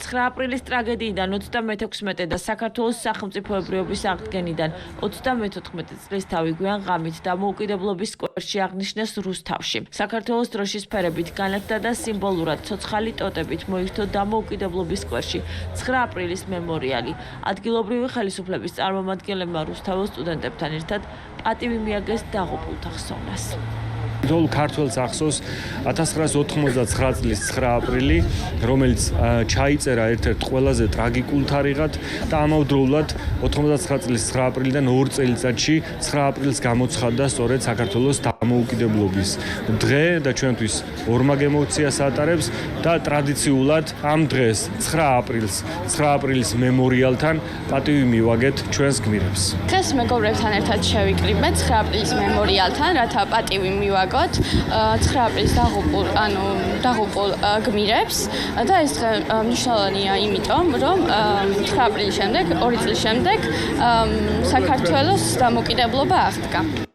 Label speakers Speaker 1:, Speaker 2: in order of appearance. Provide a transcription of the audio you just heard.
Speaker 1: 9 აპრილის ტრაგედიიდან 36 და საქართველოს სახელმწიფოებრიობის აღდგენიდან 34 წლის თავი გვიან ღამით დამოუკიდებლობის სკვერში აღნიშნეს რუსთავში. საქართველოს დროშის ფერებით განათდა და სიმბოლურად ცოცხალი ტოტებით მოიხდო დამოუკიდებლობის სკვერში 9 აპრილის მემორიალი. ადგილობრივი ხელისუფლების წარმომადგენლებმა რუსთავის სტუდენტებთან ერთად პატივი მიაგეს დაღუპულთა ხსოვნას.
Speaker 2: Ძოლ ქართველს ახსოვს 1999 წლის 9 აპრილი, რომელიც ჩაიწერა ერთ-ერთ ყველაზე ტრაგიკულ თარიღად და ამავდროულად 99 წლის 9 აპრილიდან 2 წელიწადში 9 აპრილს გამოცხადდა სწორედ საქართველოს დამოუკიდებლობის დღე და ჩვენთვის ორმაგ ემოციას ატარებს და ტრადიციულად ამ დღეს 9 აპრილის მემორიალთან პატივი მივაგეთ ჩვენს გმირებს.
Speaker 3: დღეს მეგობრებთან ერთად შევიკრიბეთ 9 აპრილის მემორიალთან, რათა პატივი მივაგოთ 9 აპრილის დაღუპულ გმირებს და ეს დღე მნიშვნელოვანია იმიტომ, რომ 9 აპრილის შემდეგ, 2 წლის შემდეგ საქართველოს დამოუკიდებლობა აღდგა.